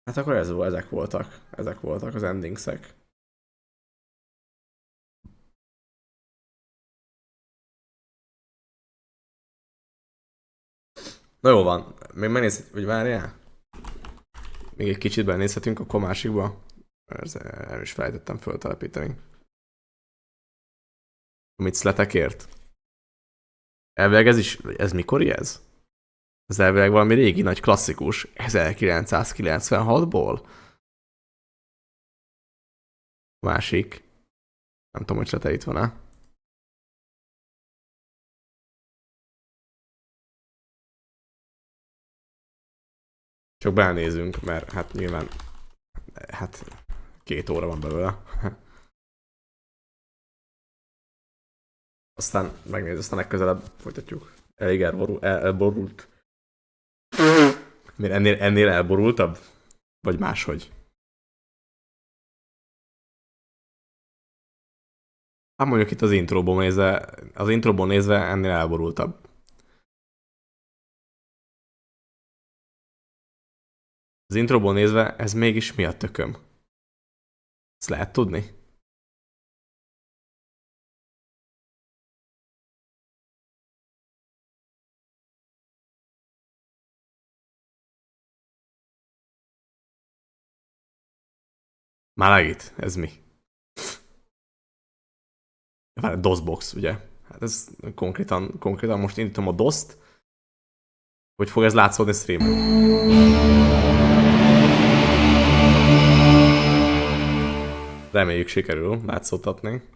Hát akkor ezek voltak. Ezek voltak az endingsek. Na jó van, még megnézhetjük, hogy várjál? Még egy kicsit benézhetünk akkor másikba. Ez nem is felejtettem föltelepíteni. Amit szletekért? Elvileg ez mikori ez? Ez elvileg valami régi nagy klasszikus, 1996-ból. Másik. Nem tudom, hogy slete itt van-e. Csak belnézünk, mert hát nyilván hát 2 óra van belőle. Aztán megnéz, aztán legközelebb folytatjuk. Elég elborult. Miért ennél elborultabb? Vagy máshogy? Hát mondjuk itt az intróból nézve ennél elborultabb. Az intróból nézve ez mégis mi a tököm? Ezt lehet tudni? Már ez mi? Várj, DOSBox, ugye? Hát ez konkrétan most indítom a DOS-t. Hogy fog ez látszódni streamen? Reméljük sikerül látszódtatni.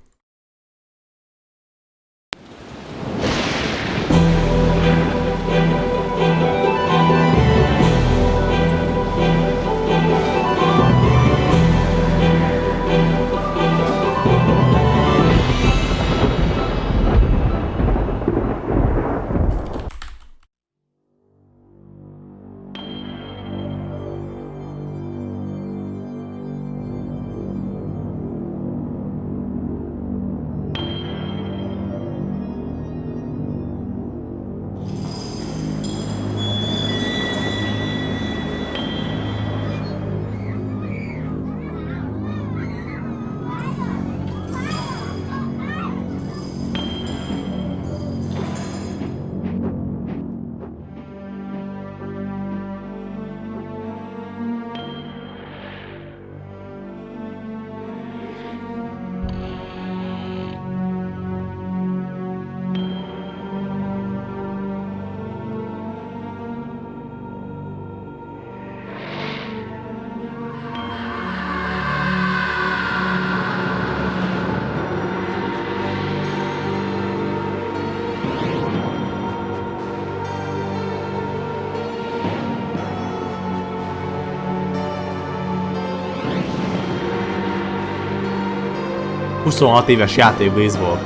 ...26 éves játék baseball.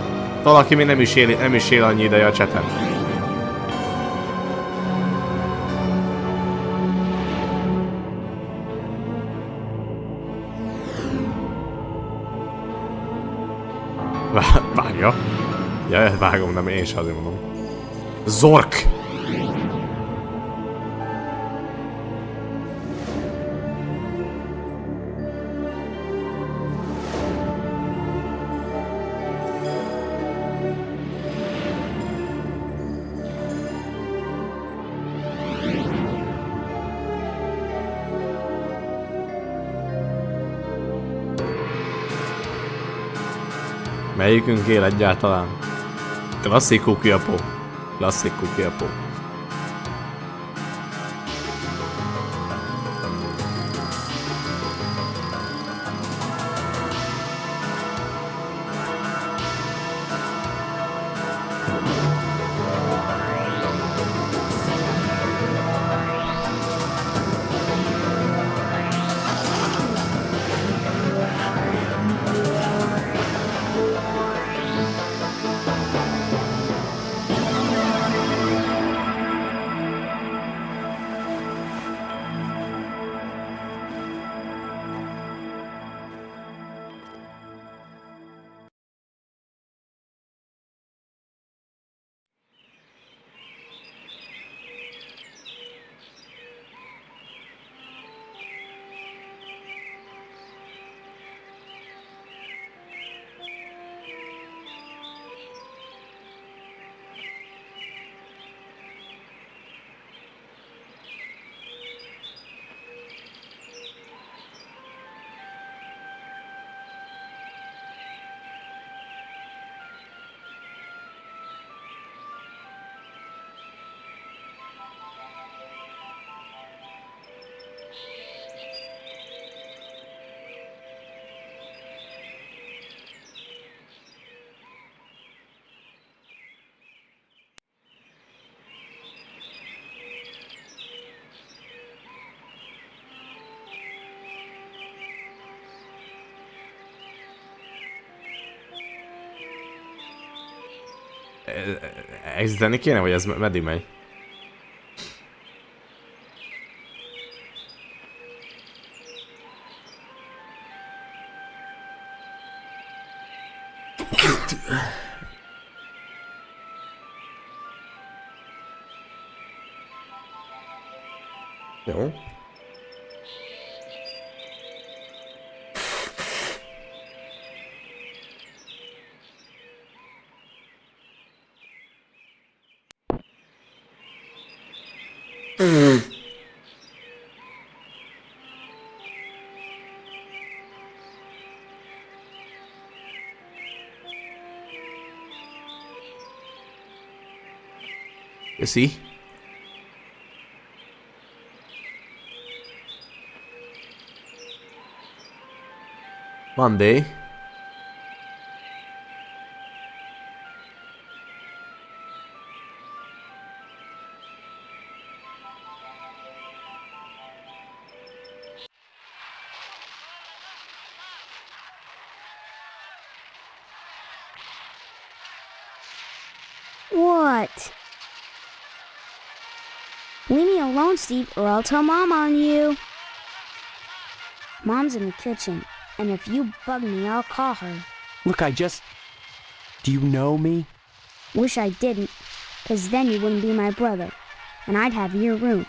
Valaki még nem is él annyi ideje a cseten. Vágja. Ja, vágom, nem én is azért mondom. Zork! Melyikünk él egyáltalán? Klasszik kukiapó. Klasszik kukiapó. exitálni kéne, vagy ez meddig megy? Jó. Köszi. Monday. What? Leave me alone, Steve, or I'll tell Mom on you. Mom's in the kitchen, and if you bug me, I'll call her. Look, Do you know me? Wish I didn't, 'cause then you wouldn't be my brother, and I'd have your room,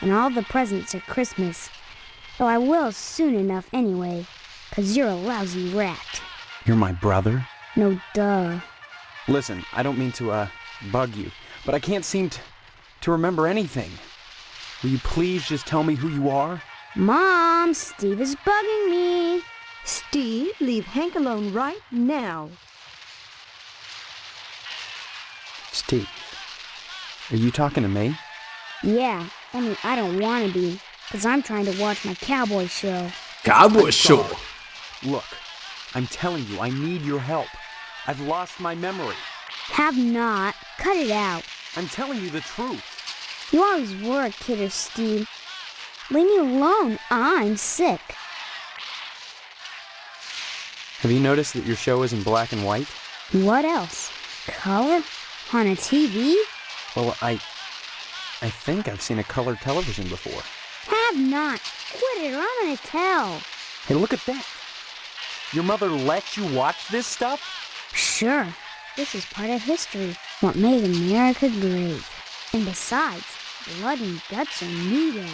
and all the presents at Christmas. Though I will soon enough anyway, 'cause you're a lousy rat. You're my brother? No duh. Listen, I don't mean to, bug you, but I can't seem to remember anything. Will you please just tell me who you are? Mom, Steve is bugging me. Steve, leave Hank alone right now. Steve, are you talking to me? Yeah, only I don't want to be, 'cause I'm trying to watch my cowboy show. Cowboy show. Look, I'm telling you, I need your help. I've lost my memory. Have not. Cut it out. I'm telling you the truth. You always were a kidder, Steve. Leave me alone. I'm sick. Have you noticed that your show is in black and white? What else? Color? On a TV? Well, I think I've seen a colored television before. Have not. Quit it or I'm gonna tell. Hey, look at that. Your mother lets you watch this stuff? Sure. This is part of history. What made America great. And besides, blood and guts are needed.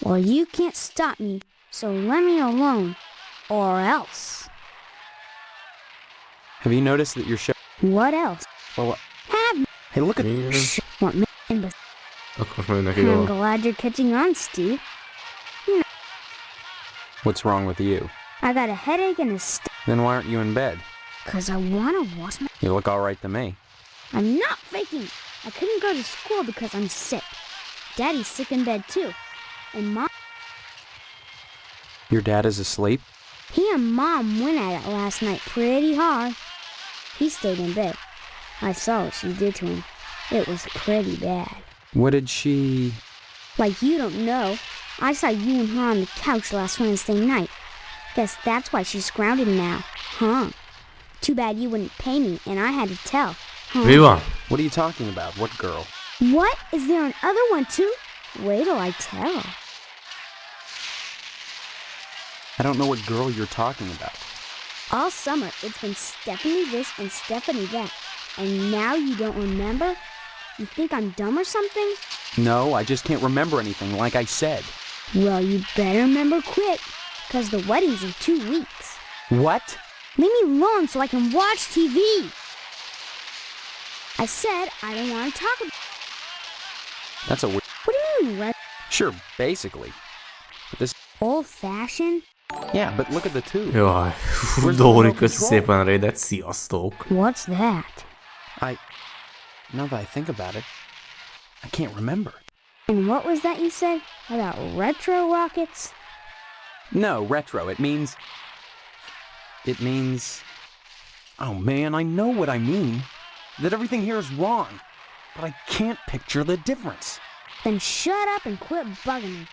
Well, you can't stop me, so let me alone. Or else. Have you noticed that your show... What else? Well, Have hey, look at... Shh. What made and besides, Akkor most majd neki I'm dolog. glad you're catching on, Steve. What's wrong with you? I got a headache and Then why aren't you in bed? 'cause I wanna wash my... You look all right to me. I'm not faking. I couldn't go to school because I'm sick. Daddy's sick in bed too. And Mom... Your dad is asleep? He and Mom went at it last night pretty hard. He stayed in bed. I saw what she did to him. It was pretty bad. What did she... Like you don't know. I saw you and her on the couch last Wednesday night. Guess that's why she's grounded now. Huh. Too bad you wouldn't pay me and I had to tell. Huh? Mi van? What are you talking about? What girl? What? Is there another one too? Wait till I tell. I don't know what girl you're talking about. All summer, it's been Stephanie this and Stephanie that. And now you don't remember? You think I'm dumb or something? No, I just can't remember anything, like I said. Well, you better remember quick, 'cause the wedding's in 2 weeks. What? Leave me alone so I can watch TV. I said I don't want to talk about... That's a weird... What do you mean, Red? Sure, basically. But this... Old-fashioned? Yeah, but look at the two. Jaj, Dóri, köszi szépen a raidet, sziasztok! What's that? Now that I think about it, I can't remember. And what was that you said about retro rockets? No, retro. It means... Oh man, I know what I mean. That everything here is wrong. But I can't picture the difference. Then shut up and quit bugging me.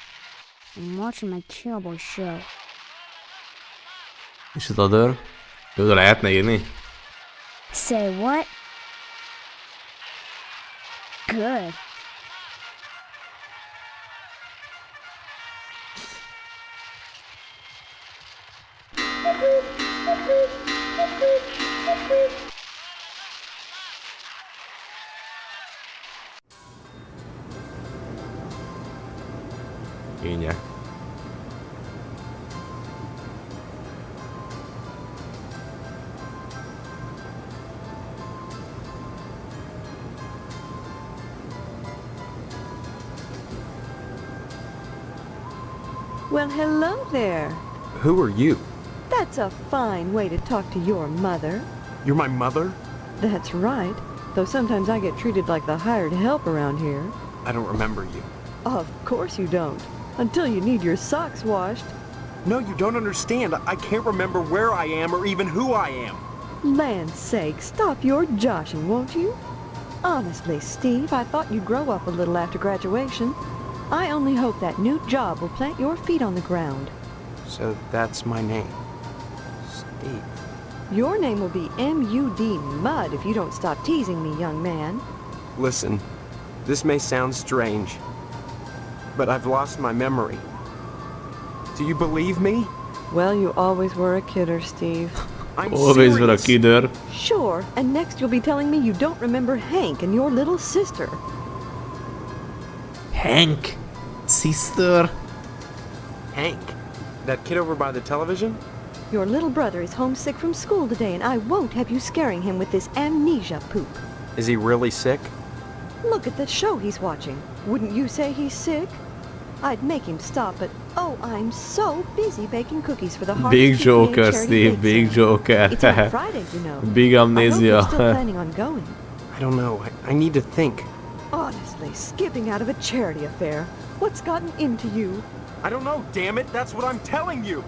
I'm watching my cowboy show. És az other? Jó, de lehetne írni? Say what? Good. Kénye. Well, hello there. Who are you? That's a fine way to talk to your mother. You're my mother? That's right. Though sometimes I get treated like the hired help around here. I don't remember you. Of course you don't. Until you need your socks washed. No, you don't understand. I can't remember where I am or even who I am. Land's sake, stop your joshing, won't you? Honestly, Steve, I thought you'd grow up a little after graduation. I only hope that new job will plant your feet on the ground. So that's my name. Steve. Your name will be M.U.D. Mud if you don't stop teasing me, young man. Listen, this may sound strange, but I've lost my memory. Do you believe me? Well, you always were a kidder, Steve. I'm Always with a serious. kidder. Sure, and next you'll be telling me you don't remember Hank and your little sister. Hank? Sister? Hank. That kid over by the television? Your little brother is homesick from school today, and I won't have you scaring him with this amnesia poop. Is he really sick? Look at the show he's watching. Wouldn't you say he's sick? I'd make him stop, but oh, I'm so busy baking cookies for the Harvest Big PTA Joker, charity Steve, bake big sale. Joker. It's on Friday, you know. Big I hope you're amnesia. still planning on going. I don't know. I need to think. Honestly, skipping out of a charity affair. What's gotten into you? I don't know, damn it. That's what I'm telling you.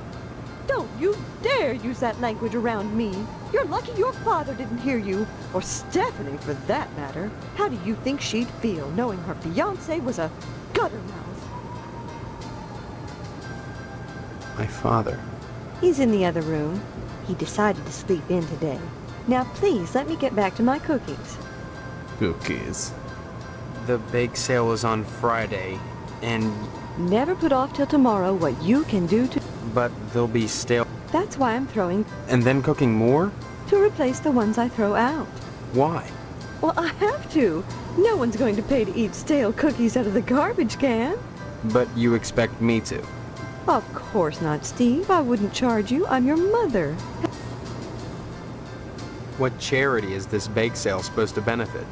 Don't you dare use that language around me. You're lucky your father didn't hear you. Or Stephanie, for that matter. How do you think she'd feel knowing her fiancé was a guttermouth? My father. He's in the other room. He decided to sleep in today. Now please let me get back to my cookies. Cookies. The bake sale is on Friday, and Never put off till tomorrow what you can do to... but they'll be stale. That's why I'm throwing And then cooking more? to replace the ones I throw out. Why? Well, I have to. No one's going to pay to eat stale cookies out of the garbage can. But you expect me to. Of course not, Steve. I wouldn't charge you. I'm your mother. What charity is this bake sale supposed to benefit?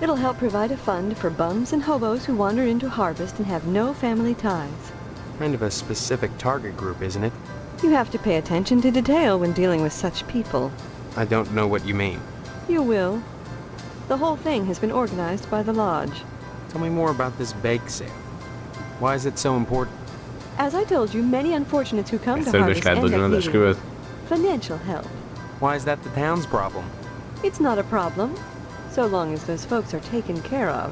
It'll help provide a fund for bums and hobos who wander into Harvest and have no family ties. Kind of a specific target group, isn't it? You have to pay attention to detail when dealing with such people. I don't know what you mean. You will. The whole thing has been organized by the Lodge. Tell me more about this bake sale. Why is it so important? As I told you, many unfortunates who come to Egyszerűen is Harvest lehet end dönteni up a needing esküvőt. financial help. Why is that the town's problem? It's not a problem, so long as those folks are taken care of.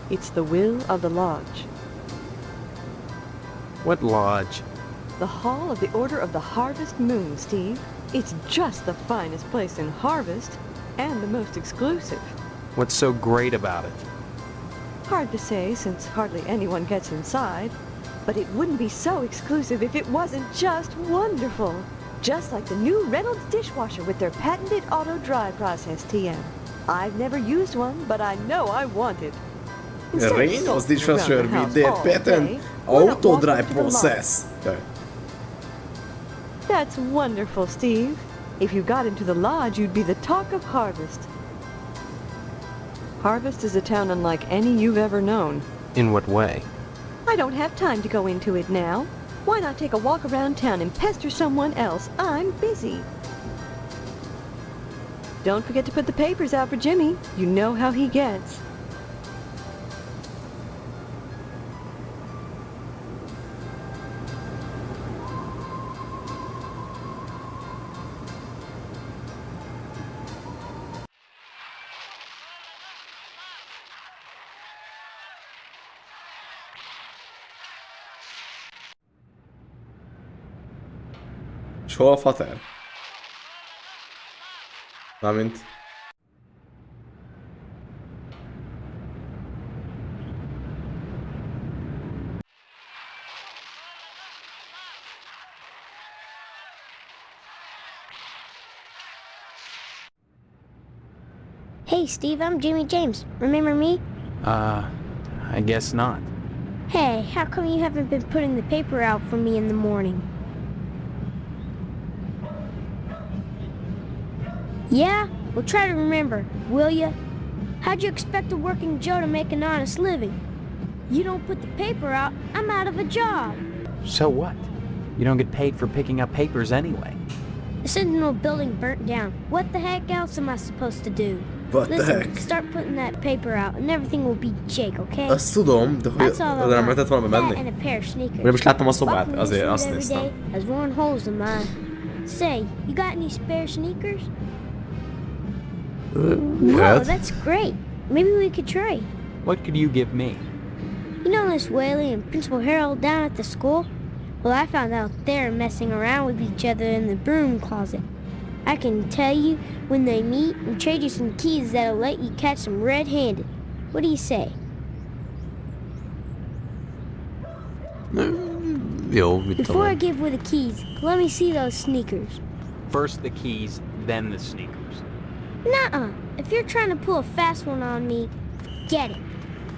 It's the will of the Lodge. What lodge? The Hall of the Order of the Harvest Moon, Steve. It's just the finest place in Harvest, and the most exclusive. What's so great about it? Hard to say, since hardly anyone gets inside. But it wouldn't be so exclusive if it wasn't just wonderful. Just like the new Reynolds dishwasher with their patented auto-dry process, TM. I've never used one, but I know I want it. Instead of Reynolds sulking around dishwasher the house with their all patent day, why not walk auto-dry over to the lodge? process. Okay. That's wonderful, Steve. If you got into the lodge, you'd be the talk of Harvest. Harvest is a town unlike any you've ever known. In what way? I don't have time to go into it now. Why not take a walk around town and pester someone else? I'm busy. Don't forget to put the papers out for Jimmy. You know how he gets. És hol a fater? Mármint... Hey, Steve, I'm Jimmy James. Remember me? I guess not. Hey, how come you haven't been putting the paper out for me in the morning? Yeah? Well, try to remember, will ya? How'd you expect a working Joe to make an honest living? You don't put the paper out, I'm out of a job. So what? You don't get paid for picking up papers anyway. The Sentinel building burnt down. What the heck else am I supposed to do? What the Listen, heck? start putting that paper out and everything will be jake, okay? Azt tudom, de hogy That's all I oda nem want. lehetett volna That bemenni? and a pair of sneakers. Ugye most láttam a szobát, Buckling azért your azt shoes every néztem. day has worn holes in mine. Say, you got any spare sneakers? Whoa, Jöhet. that's great. Maybe we could trade. What could you give me? You know Miss Whaley and Principal Harold down at the school? Well, I found out they're messing around with each other in the broom closet. I can tell you when they meet and trade you some keys that'll let you catch them red-handed. What do you say? Jó, mit tudom Before I én. give with the keys, let me see those sneakers. First the keys, then the sneakers. Nuh-uh. If you're trying to pull a fast one on me, forget it.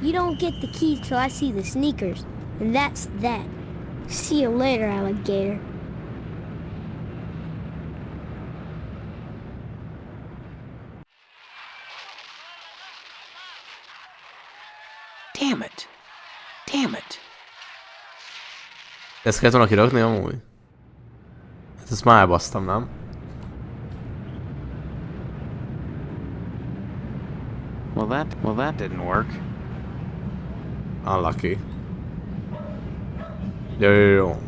You don't get the keys till I see the sneakers, and that's that. See you later, alligator. Damn it. Damn it. Ezt kellett volna kirakni amúgy? Hát ezt már elbasztam, nem? Well, that didn't work. Unlucky. Jó.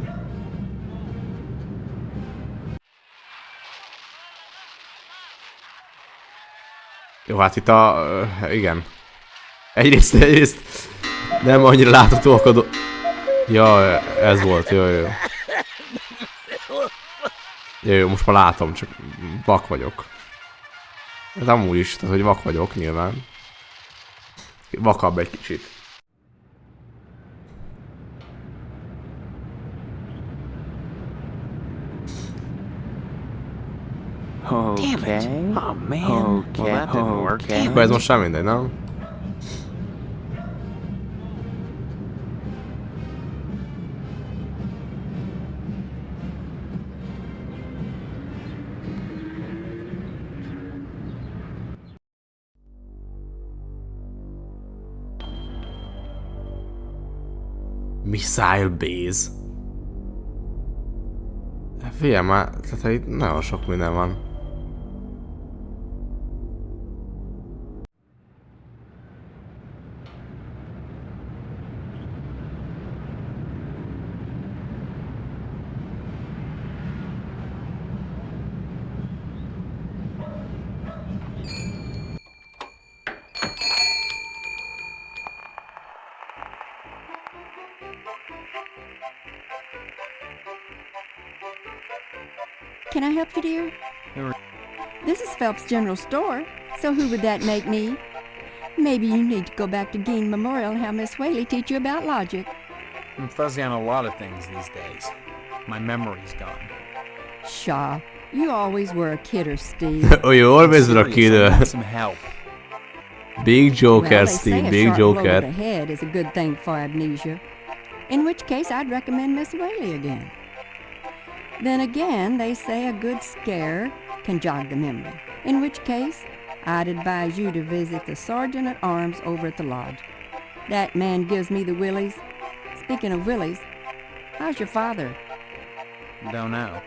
Jó, hát itt igen. Egyrészt nem annyira láthatóak. Ja, ez volt, jó. Jó, most már látom, csak vak vagyok. Ez amúgy is, tehát hogy vak vagyok nyilván. Vakabb egy kicsit. Damn it. Oh, man. Well, that didn't work. Akkor ez most sem mindegy, nem? Missile Base. Figyelj már, tehát itt nagyon sok minden van. Can I help you, dear? This is Phelps General Store, so who would that make me? Maybe you need to go back to Gein Memorial and have Miss Whaley teach you about logic. I'm fuzzy on a lot of things these days. My memory's gone. Pshaw, you always were a kidder, Steve. Oh, you always were a Serious, I kid. need some help. Big Joker, Well, they say Steve, a big sharp blow to Joker. the head is a good thing for amnesia. In which case, I'd recommend Miss Whaley again. Then again, they say a good scare can jog the memory. In which case, I'd advise you to visit the Sergeant at Arms over at the lodge. That man gives me the willies. Speaking of willies, how's your father? Don't know.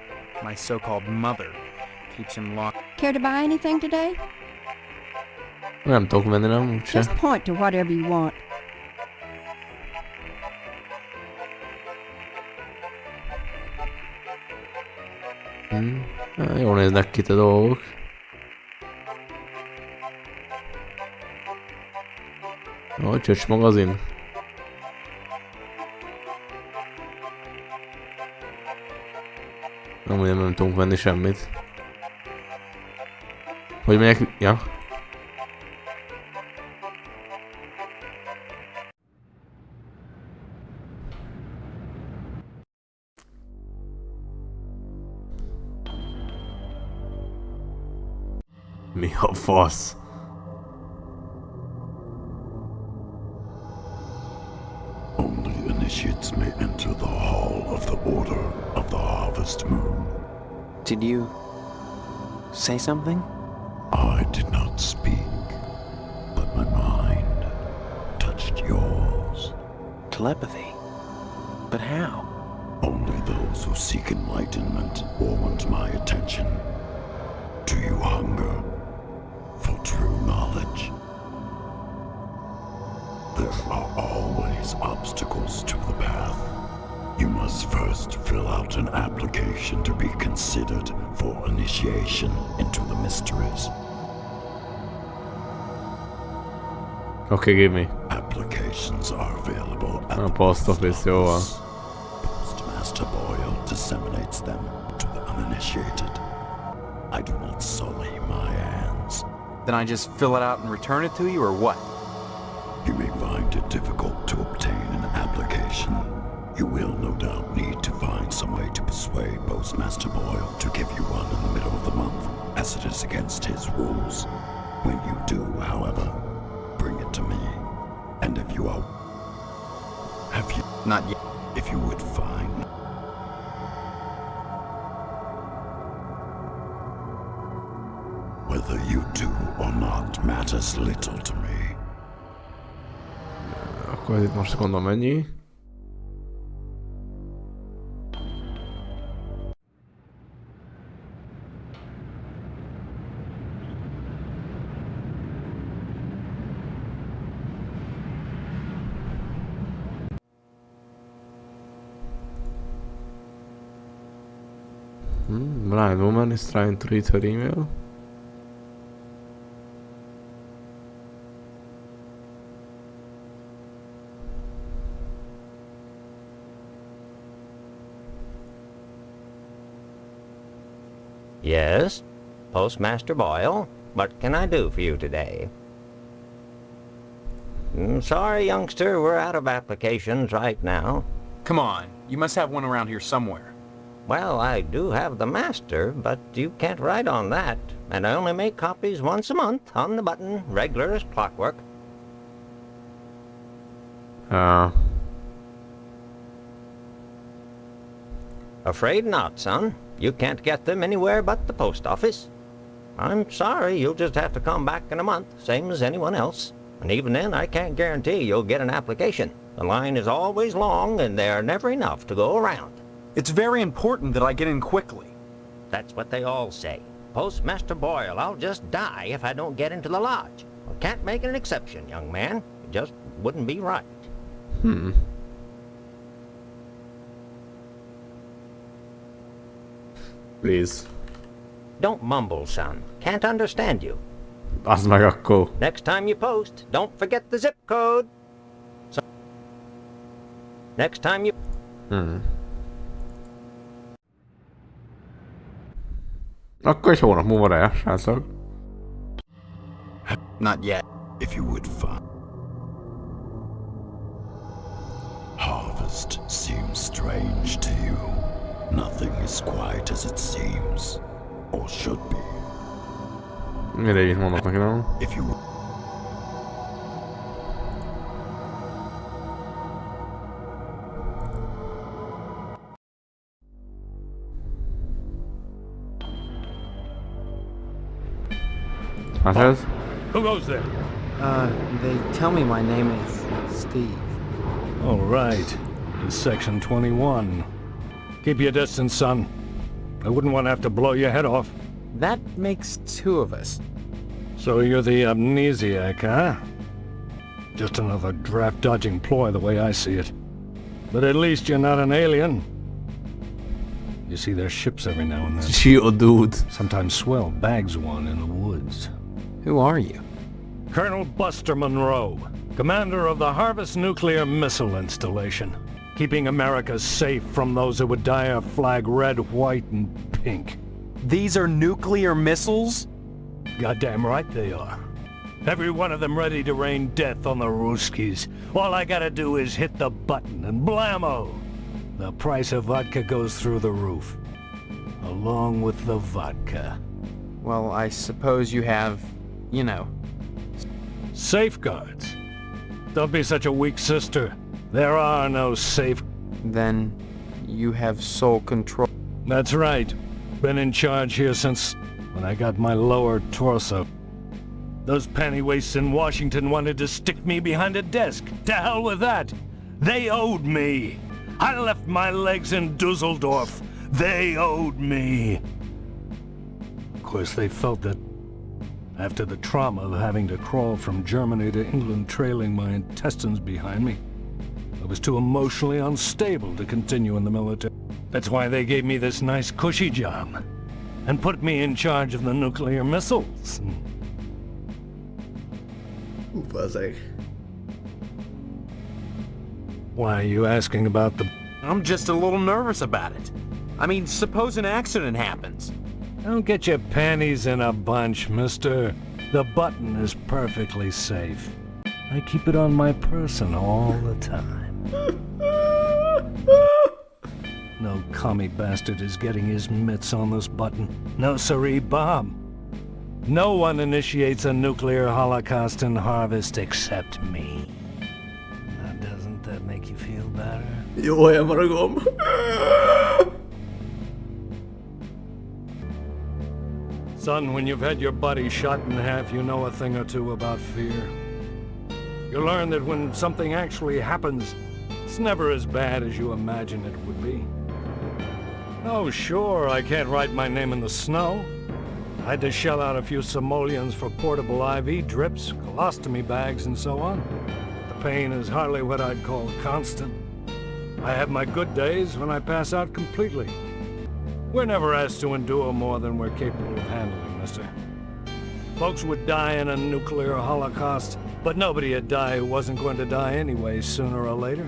My so-called mother keeps him locked. Care to buy anything today? Nem tudok menni, nem? Úgyse. Just point to whatever you want. Jól néznek ki a dolgok. Ó, csöcs magazin. Nem tudunk venni semmit. Hogy megyek? Ja. Mi a fasz? Only initiates may enter the hall of the Order of the Harvest Moon. Did you say something? I did not speak, but my mind touched yours. Telepathy? But how? Only those who seek enlightenment want my attention. Do you hunger for true knowledge? There are always obstacles to the path. You must first fill out an application to be considered for initiation into the mysteries. Okay, give me. Applications are available at A the post office, jó van. Postmaster Boyle disseminates them to the uninitiated. I do not sully my hands. Then I just fill it out and return it to you, or what? You may find it difficult to obtain an application. You will no doubt need to find some way to persuade Postmaster Boyle to give you one in the middle of the month, as it is against his rules. When you do, however, bring it to me. And if you are... Have you... Not yet. If you would find... Whether you do or not matters little to me. Akkor ez itt most gondolom ennyi. Blind woman is trying to read her email. Yes, Postmaster Boyle. What can I do for you today? Sorry, youngster, we're out of applications right now. Come on, you must have one around here somewhere. Well, I do have the master, but you can't write on that, and I only make copies once a month on the button, regular as clockwork. Afraid not, son. You can't get them anywhere but the post office. I'm sorry, you'll just have to come back in a month, same as anyone else. And even then, I can't guarantee you'll get an application. The line is always long, and there are never enough to go around. It's very important that I get in quickly. That's what they all say. Postmaster Boyle, I'll just die if I don't get into the lodge. I can't make an exception, young man. It just wouldn't be right. Please. Don't mumble, son. Can't understand you. Az meg akkor. Next time you post, don't forget the zip code. Next time you... Akkor egy hónap múlva rá, srácok. Not yet. If you would find... Harvest seems strange to you. Nothing is quite as it seems, or should be. Mindegy, mit mondok neki, nem? If you... Hát ez? Who goes there? They tell me my name is Steve. All right. In Section 21. Keep your distance, son. I wouldn't want to have to blow your head off. That makes two of us. So you're the amnesiac, huh? Just another draft-dodging ploy the way I see it. But at least you're not an alien. You see their ships every now and then. Shield, dude. Sometimes Swell bags one in the woods. Who are you? Colonel Buster Monroe, commander of the Harvest Nuclear Missile Installation. keeping America safe from those who would dye our flag red, white, and pink. These are nuclear missiles? Goddamn right they are. Every one of them ready to rain death on the Ruskies. All I gotta do is hit the button and blammo! The price of vodka goes through the roof. Along with the vodka. Well, I suppose you have, you know. Safeguards. Don't be such a weak sister. There are no safe... Then you have sole control. That's right. Been in charge here since when I got my lower torso. Those pantywaists in Washington wanted to stick me behind a desk. To hell with that. They owed me. I left my legs in Dusseldorf. They owed me. Of course, they felt that after the trauma of having to crawl from Germany to England trailing my intestines behind me, I was too emotionally unstable to continue in the military. That's why they gave me this nice cushy job and put me in charge of the nuclear missiles. Bazeg. Why are you asking about the... I'm just a little nervous about it. I mean, suppose an accident happens. Don't get your panties in a bunch, mister. The button is perfectly safe. I keep it on my person all the time. No commie bastard is getting his mitts on this button. No siree, Bob. No one initiates a nuclear holocaust and harvest except me. Now, doesn't that make you feel better? Jó, elmaragom. Son, when you've had your body shot in half, you know a thing or two about fear. You learn that when something actually happens, it's never as bad as you imagine it would be. Oh, sure, I can't write my name in the snow. I had to shell out a few simoleons for portable IV drips, colostomy bags, and so on. The pain is hardly what I'd call constant. I have my good days when I pass out completely. We're never asked to endure more than we're capable of handling, mister. Folks would die in a nuclear holocaust, but nobody would die who wasn't going to die anyway, sooner or later.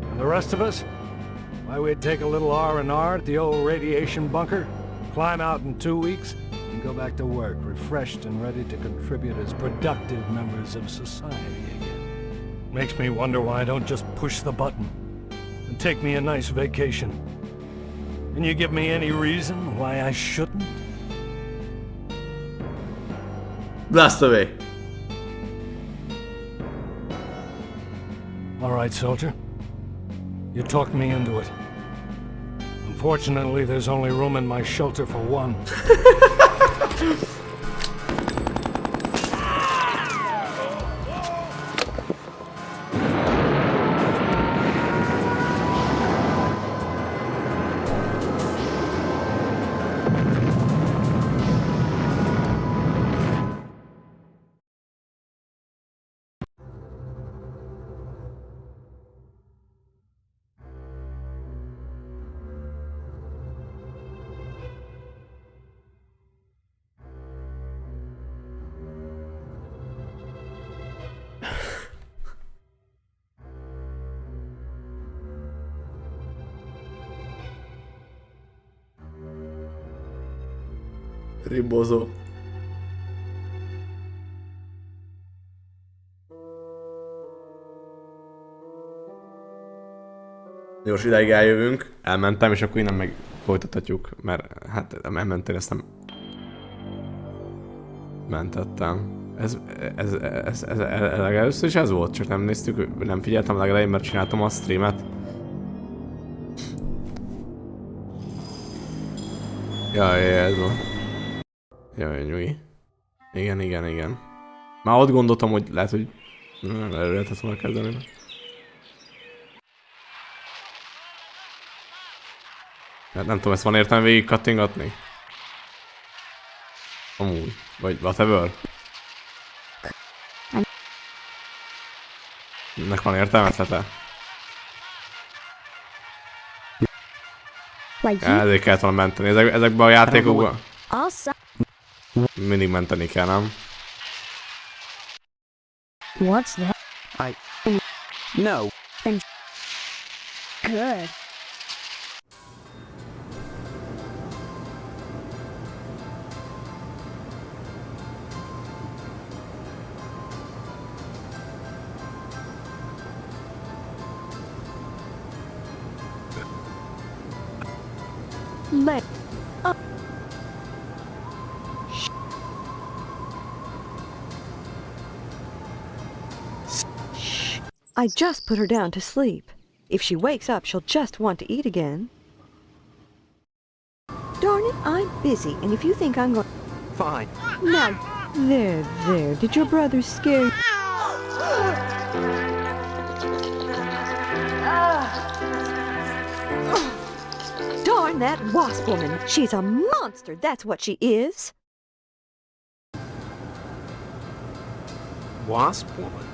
And the rest of us? Why, we'd take a little R&R at the old radiation bunker, climb out in 2 weeks, and go back to work, refreshed and ready to contribute as productive members of society again. Makes me wonder why I don't just push the button and take me a nice vacation. Can you give me any reason why I shouldn't? Blast away. All right, soldier. You talked me into it. Unfortunately, there's only room in my shelter for one. Ribozó. Most ideig eljövünk. Elmentem, és akkor innen meg folytathatjuk, mert hát elmentél, ezt nem mentettem. Ez először is ez volt, csak nem néztük, nem figyeltem legelején, mert csináltam a streamet. Jaj, ez van. Jaj, nyugi. Igen. Már ott gondoltam, hogy lehet, hogy előre lehetett volna kezdeni. Hát nem tudom, ezt van értelme végig cuttingatni? Amúgy. Vagy whatever. Ennek van értelmezhete? Ezért kellett volna menteni. Ezekben a játékokban mindig menteni kell, nem? What's that? No. Good. Let. Shh. I just put her down to sleep. If she wakes up, she'll just want to eat again. Darn it, I'm busy, and if you think I'm going... Fine. Now, there. Did your brother scare you? Darn that wasp woman! She's a monster, that's what she is! Wasp woman?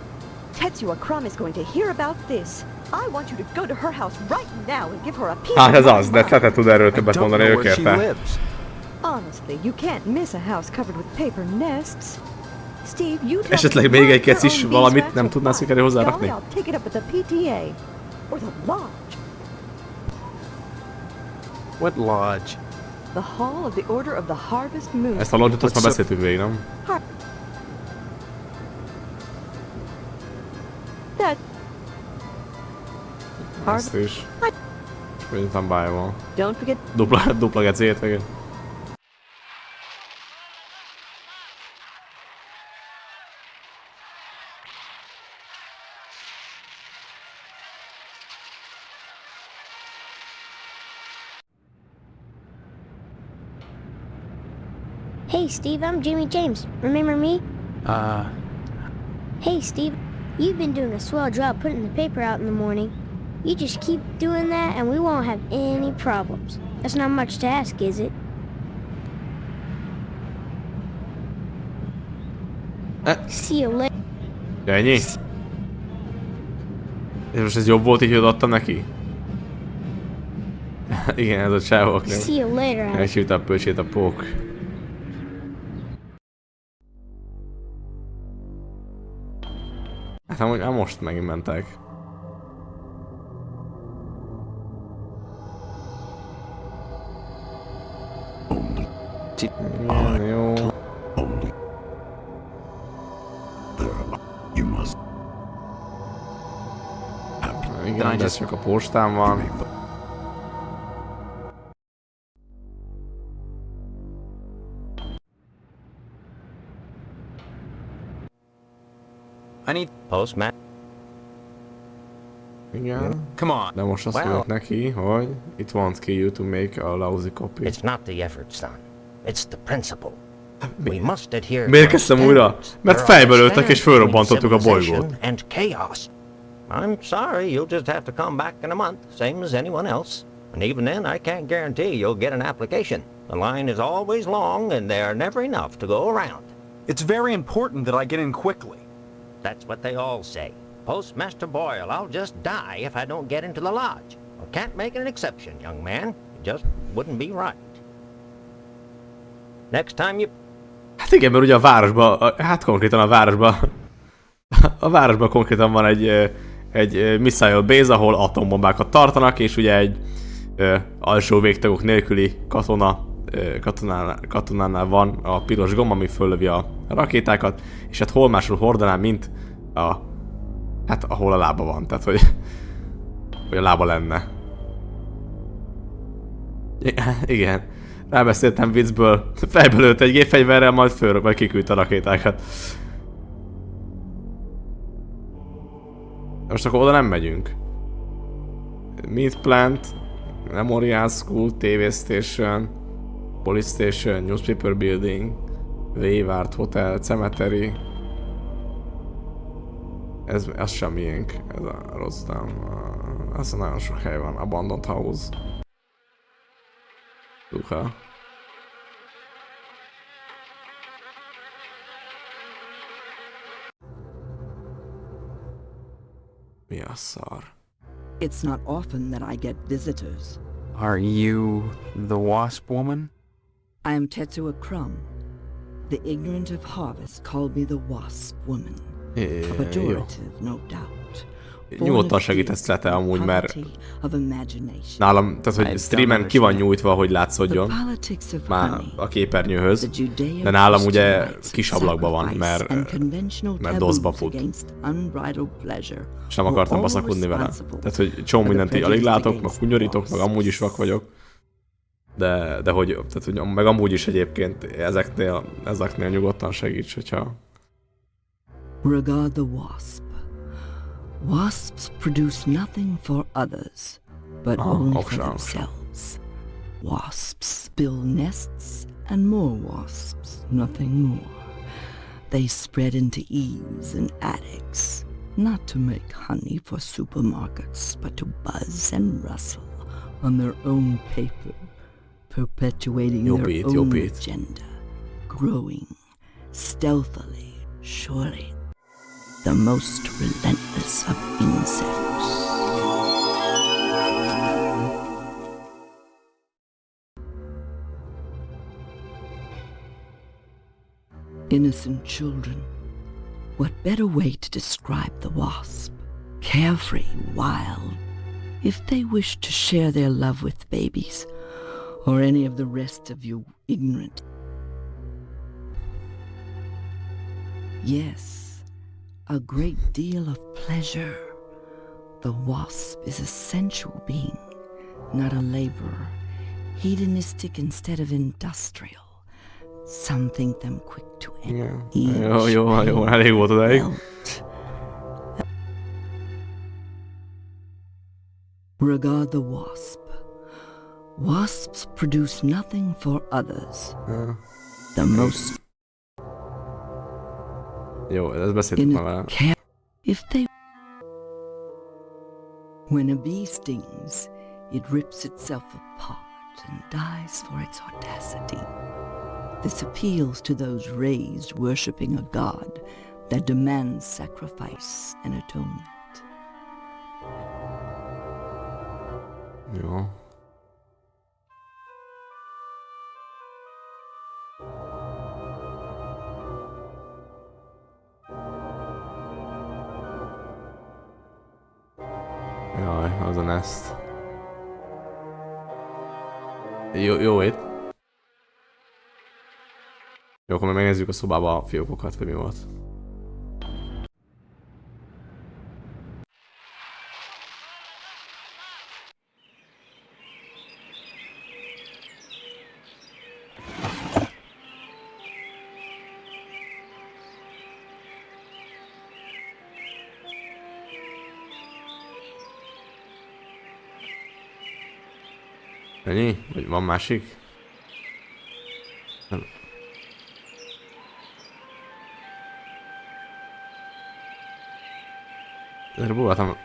Tetsuya Crumb is going to hear about this. I want you to go to her house right now and give her a piece Hát ez of my az, de mind. te tud erről I többet don't mondani, know ők where she érte. lives. Honestly, you can't miss a house covered with paper nests. Steve, you tell Esetleg me még to egy mind kec is your own valamit beeswax nem or tudnál fine. sikerül hozzárakni? Golly, I'll take it up with the PTA. Or the lodge. What lodge? The Hall of the Order of the Harvest Moon. Ezt a lodge-ot azt már beszéltük végig, nem? That... Ezt is. Hogy van baj van. Don't forget... Dupla gecét meg. Hey, Steve, I'm Jimmy James. Remember me? Hey, Steve, you've been doing a swell job putting the paper out in the morning. You just keep doing that and we won't have any problems. That's not much to ask, is it? See you later. Ja, ennyi? És most ez jobb volt így, hogy odaadtam neki? Igen, ez a csávok nem. See you later, Alex. Elsült a pöcsét a pók. Hát amúgy most megint mentek. Igen, jó. Only. There, you must. Igen, de ez csak a postán van. I need... Postman. Igen. Come on. De most azt Well. mondok neki, hogy it won't kill you to make a lousy copy. It's not the effort, son. It's the principle. We must adhere Miért to kezdtem our újra? standards. Mert There are fejbe lőttek és standards fölrobbantottuk a between bolygót. civilization and chaos. I'm sorry, you'll just have to come back in a month, same as anyone else. And even then, I can't guarantee you'll get an application. The line is always long, and there are never enough to go around. It's very important that I get in quickly. That's what they all say. Postmaster Boyle, I'll just die if I don't get into the lodge. I can't make an exception, young man. It just wouldn't be right. Next time you... Hát igen, mert ugye a városban, hát konkrétan a városban konkrétan van egy missile base, ahol atombombákat tartanak, és ugye egy alsó végtagok nélküli katonánál van a piros gomb, ami föllövi a rakétákat, és hát hol máshol hordanál, mint hát ahol a lába van, tehát hogy a lába lenne. Igen. Rábeszéltem viccből, fejbe lőtt egy gépfegyverrel, majd kiküldte a rakétákat. Most akkor oda nem megyünk. Meat Plant, Memorial School, TV Station, Police Station, Newspaper Building, Wayward Hotel, Cemetery. Ez sem miénk, ez a Rotterdam. Aztán nagyon sok hely van, Abandoned House. Duha. Mi a szar? It's not often that I get visitors. Are you the wasp woman? I am Tetsuya Crumb. The ignorant of harvest called me the Wasp Woman. A pejorative, no doubt. nyugodtan segítesz Lete amúgy, mert nálam, tehát hogy streamen ki van nyújtva, hogy látszódjon már a képernyőhöz, de nálam ugye kis ablakban van, mert DOS-ba fut. És nem akartam baszakodni vele. Tehát, hogy csomó mindent így alig látok, meg hunyorítok, meg amúgy is vak vagyok. De hogy, tehát, hogy meg amúgy is egyébként ezeknél nyugodtan segíts, hogyha... Regard the wasp. Wasps produce nothing for others, but only for themselves. Wasps build nests and more wasps, nothing more. They spread into eaves and attics, not to make honey for supermarkets, but to buzz and rustle on their own paper, perpetuating their own agenda, growing stealthily, surely. The most relentless of insects. Innocent children. What better way to describe the wasp? Carefree, wild. If they wish to share their love with babies, or any of the rest of you ignorant. Yes. A great deal of pleasure. The wasp is a sensual being, not a laborer, hedonistic instead of industrial. Some think them quick to Jó, elég volt odáig. Regard the wasp. Wasps produce nothing for others. The most... Jó, ezt beszéltük már vele. If they... When a bee stings, it rips itself apart and dies for its audacity. This appeals to those raised worshipping a god that demands sacrifice and atonement. Jó. Jaj, az a nest. Jó itt. Jó, akkor megnézzük a szobába a fiókokat, vagy mi volt. Ennyi? Vagy van másik? Nem. Erre próbáltam.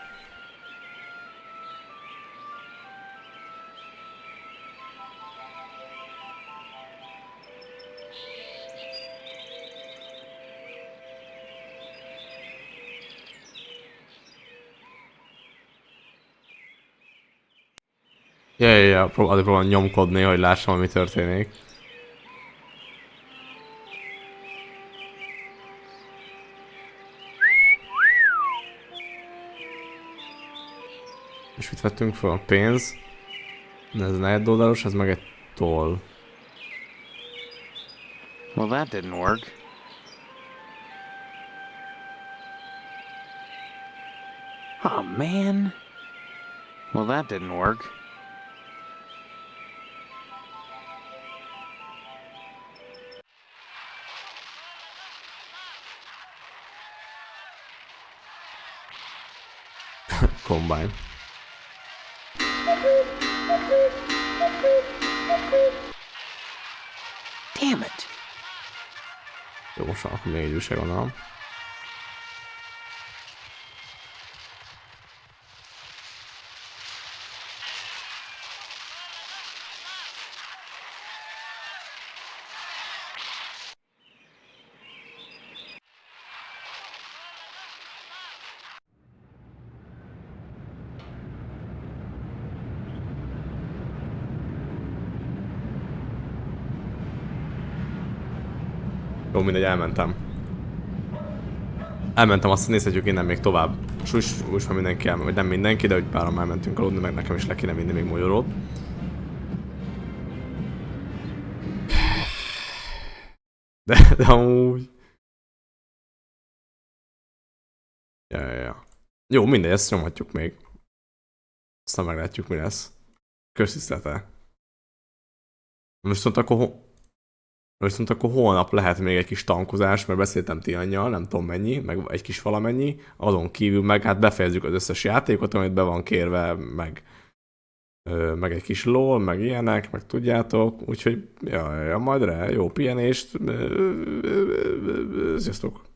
Ja, próbálom nyomkodni, hogy lássam, hogy mi történik. És mit vettünk fel? Pénz. Ez $4, ez meg egy toll. Well, that didn't work. Oh, man. Well, that didn't work. Combine. Damn it. Jó, most akkor még egy újság gondolom. Jó, mindegy, elmentem. elmentem, azt nézhetjük innen még tovább. És úgy már mindenki elment, vagy nem mindenki, de hogy páran elmentünk aludni, meg nekem is le kéne vinni még magyarót. De amúgy... Ja. Jó, mindegy, ezt nyomhatjuk még. Aztán meglátjuk, mi lesz. Kösziszlete. Viszont akkor holnap lehet még egy kis tankozás, mert beszéltem Tiannyal, nem tudom mennyi, meg egy kis valamennyi. Azon kívül meg hát befejezzük az összes játékot, amit be van kérve, meg egy kis LOL, meg ilyenek, meg tudjátok. Úgyhogy, ja, majd jó pihenést. Sziasztok!